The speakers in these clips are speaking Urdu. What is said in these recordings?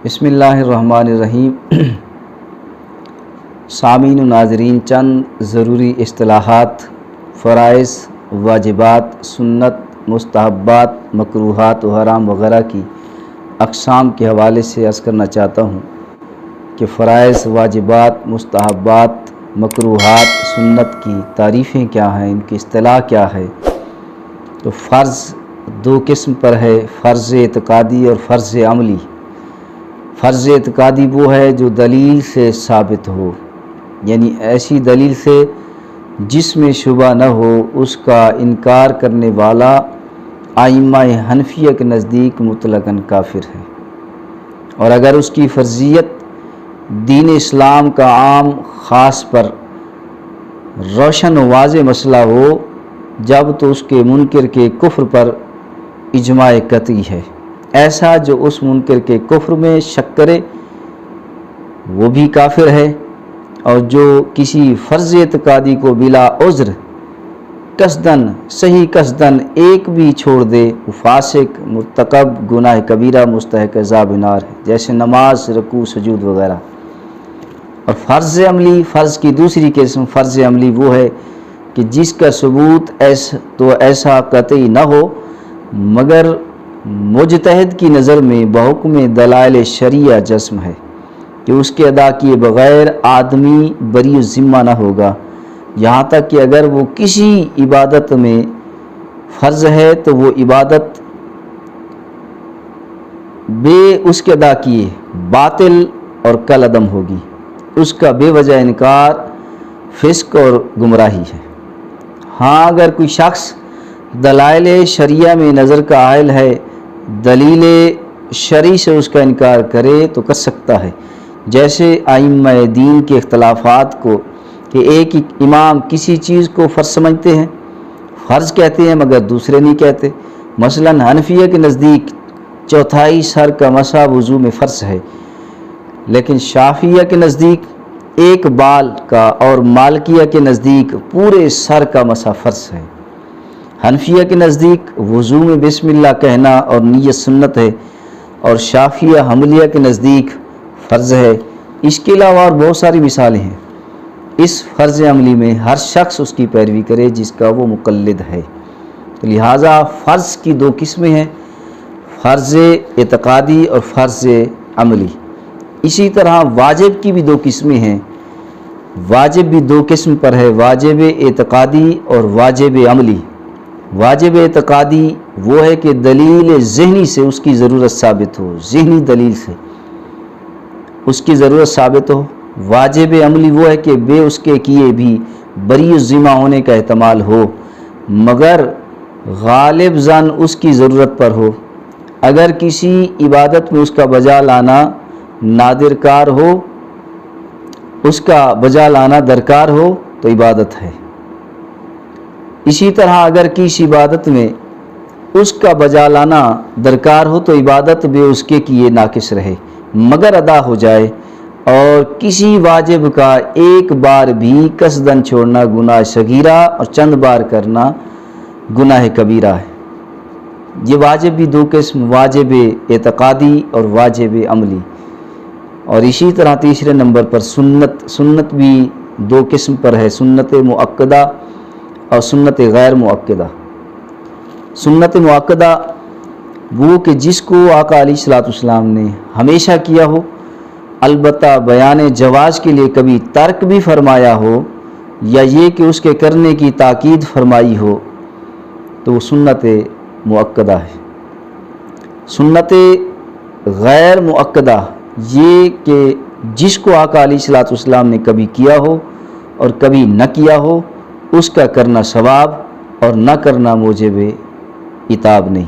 بسم اللہ الرحمن الرحیم۔ سامعین و ناظرین، چند ضروری اصطلاحات فرائض، واجبات، سنت، مستحبات، مکروہات و حرام وغیرہ کی اقسام کے حوالے سے عرض کرنا چاہتا ہوں کہ فرائض، واجبات، مستحبات، مکروہات، سنت کی تعریفیں کیا ہیں، ان کی اصطلاح کیا ہے۔ تو فرض دو قسم پر ہے، فرض اعتقادی اور فرض عملی۔ فرض اعتقادی وہ ہے جو دلیل سے ثابت ہو، یعنی ایسی دلیل سے جس میں شبہ نہ ہو، اس کا انکار کرنے والا ائمہ حنفیہ کے نزدیک مطلقاً کافر ہے۔ اور اگر اس کی فرضیت دین اسلام کا عام خاص پر روشن و واضح مسئلہ ہو، جب تو اس کے منکر کے کفر پر اجماع قطعی ہے۔ ایسا جو اس منکر کے کفر میں شک کرے وہ بھی کافر ہے، اور جو کسی فرض اعتقادی کو بلا عذر قصداً صحیح قصداً ایک بھی چھوڑ دے، وہ فاسق، مرتکب گناہ کبیرہ، مستحق عذاب نار ہے، جیسے نماز، رکوع، سجود وغیرہ۔ اور فرض عملی، فرض کی دوسری قسم فرض عملی وہ ہے کہ جس کا ثبوت ایسا قطعی نہ ہو، مگر مجتہد کی نظر میں بحکم دلائل شرعیہ جزم ہے کہ اس کے ادا کیے بغیر آدمی بری ذمہ نہ ہوگا، یہاں تک کہ اگر وہ کسی عبادت میں فرض ہے تو وہ عبادت بے اس کے ادا کیے باطل اور کل عدم ہوگی، اس کا بے وجہ انکار فسق اور گمراہی ہے۔ ہاں، اگر کوئی شخص دلائل شرعیہ میں نظر کا عائل ہے، دلیل شرعی سے اس کا انکار کرے تو کر سکتا ہے، جیسے ائمہ دین کے اختلافات کو کہ ایک امام کسی چیز کو فرض سمجھتے ہیں، فرض کہتے ہیں مگر دوسرے نہیں کہتے۔ مثلاً حنفیہ کے نزدیک چوتھائی سر کا مسح وضو میں فرض ہے، لیکن شافعیہ کے نزدیک ایک بال کا اور مالکیہ کے نزدیک پورے سر کا مسح فرض ہے۔ حنفیہ کے نزدیک وضو میں بسم اللہ کہنا اور نیت سنت ہے، اور شافعیہ حنبلیہ کے نزدیک فرض ہے۔ اس کے علاوہ اور بہت ساری مثالیں ہیں۔ اس فرض عملی میں ہر شخص اس کی پیروی کرے جس کا وہ مقلد ہے۔ لہٰذا فرض کی دو قسمیں ہیں، فرض اعتقادی اور فرض عملی۔ اسی طرح واجب کی بھی دو قسمیں ہیں، واجب بھی دو قسم پر ہے، واجب اعتقادی اور واجب عملی۔ واجب اعتقادی وہ ہے کہ دلیل ذہنی سے اس کی ضرورت ثابت ہو، ذہنی دلیل سے اس کی ضرورت ثابت ہو۔ واجب عملی وہ ہے کہ بے اس کے کیے بھی بری ذمہ ہونے کا احتمال ہو، مگر غالب ظن اس کی ضرورت پر ہو۔ اگر کسی عبادت میں اس کا بجا لانا نادر کار ہو، اس کا بجا لانا درکار ہو تو عبادت ہے۔ اسی طرح اگر کسی عبادت میں اس کا بجا لانا درکار ہو تو عبادت بے اس کے کیے ناقص رہے مگر ادا ہو جائے، اور کسی واجب کا ایک بار بھی قصداً چھوڑنا گناہ صغیرہ اور چند بار کرنا گناہ کبیرہ ہے۔ یہ واجب بھی دو قسم، واجب اعتقادی اور واجب عملی۔ اور اسی طرح تیسرے نمبر پر سنت بھی دو قسم پر ہے، سنت مؤکدہ اور سنت غیر مؤکدہ۔ سنت مؤکدہ وہ کہ جس کو آقا علیہ الصلوۃ والسلام نے ہمیشہ کیا ہو، البتہ بیان جواز کے لیے کبھی ترک بھی فرمایا ہو، یا یہ کہ اس کے کرنے کی تاکید فرمائی ہو، تو وہ سنت مؤکدہ ہے۔ سنت غیر مؤکدہ یہ کہ جس کو آقا علیہ الصلوۃ والسلام نے کبھی کیا ہو اور کبھی نہ کیا ہو، اس کا کرنا ثواب اور نہ کرنا موجب عتاب نہیں۔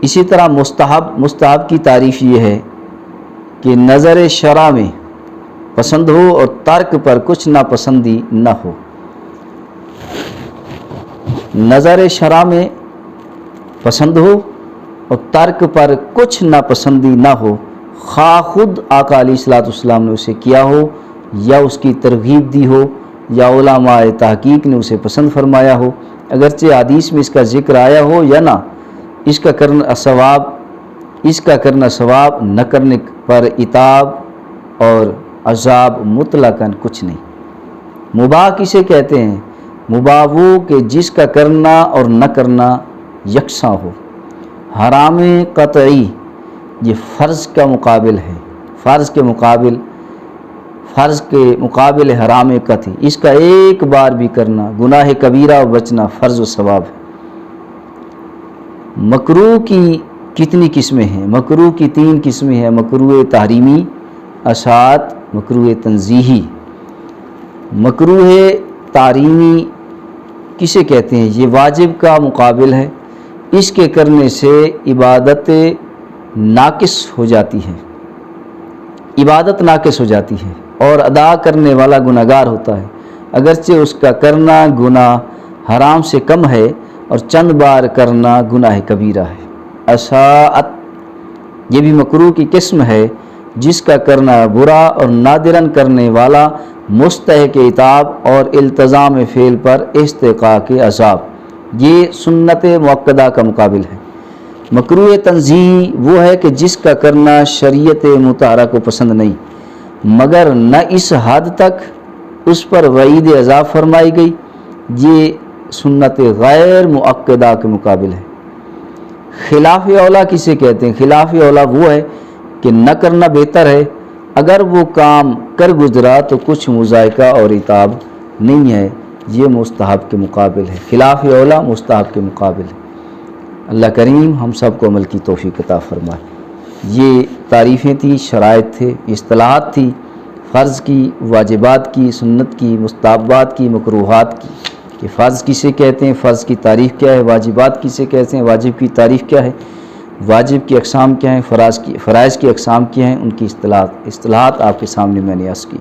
اسی طرح مستحب کی تعریف یہ ہے کہ نظر شرع میں پسند ہو اور ترک پر کچھ ناپسندی نہ ہو۔ نظر شرع میں پسند ہو اور ترک پر کچھ ناپسندی نہ ہو، خواہ خود آقا علیہ الصلوۃ والسلام نے اسے کیا ہو یا اس کی ترغیب دی ہو یا علماء تحقیق نے اسے پسند فرمایا ہو، اگرچہ حدیث میں اس کا ذکر آیا ہو یا نہ، اس کا کرنا ثواب اس کا کرنا ثواب، نہ کرنے پر عتاب اور عذاب مطلقاً کچھ نہیں۔ مباح کسے کہتے ہیں؟ مباح وہ کہ جس کا کرنا اور نہ کرنا یکساں ہو۔ حرام قطعی یہ فرض کا مقابل ہے، فرض کے مقابل حرام قطعی، اس کا ایک بار بھی کرنا گناہ کبیرہ و بچنا فرض و ثواب ہے۔ مکروہ کی کتنی قسمیں ہیں؟ مکروہ کی 3 قسمیں ہیں، مکروہ تحریمی، اشاعت، مکروہ تنزیہی۔ مکروہ تحریمی کسے کہتے ہیں؟ یہ واجب کا مقابل ہے، اس کے کرنے سے عبادت ناقص ہو جاتی ہے، عبادت ناقص ہو جاتی ہے اور ادا کرنے والا گناہگار ہوتا ہے، اگرچہ اس کا کرنا گناہ حرام سے کم ہے اور چند بار کرنا گناہ کبیرہ ہے۔ اشاعت یہ بھی مکروہ کی قسم ہے، جس کا کرنا برا اور نادراً کرنے والا مستحق عتاب اور التزام فعل پر استحقاق عذاب، یہ سنت مؤکدہ کا مقابل ہے۔ مکروہ تنزیہی وہ ہے کہ جس کا کرنا شریعت مطہرہ کو پسند نہیں، مگر نہ اس حد تک اس پر وعید عذاب فرمائی گئی، یہ سنت غیر مؤکدہ کے مقابل ہے۔ خلاف اولا کسے کہتے ہیں؟ خلاف اولا وہ ہے کہ نہ کرنا بہتر ہے، اگر وہ کام کر گزرا تو کچھ مذائقہ اور عتاب نہیں ہے، یہ مستحب کے مقابل ہے۔ خلاف اولا مستحب کے مقابل ہے۔ اللہ کریم ہم سب کو عمل کی توفیق عطا فرمائے۔ یہ تعریفیں تھیں، شرائط تھے، اصطلاحات تھی، فرض کی، واجبات کی، سنت کی، مستحبات کی، مکروہات کی، کہ فرض کسے کہتے ہیں، فرض کی تعریف کیا ہے، واجبات کسے کہتے ہیں، واجب کی تعریف کیا ہے، واجب کی اقسام کیا ہیں، فرائض کی اقسام کیا ہیں، ان کی اصطلاحات آپ کے سامنے میں نے عرض کی۔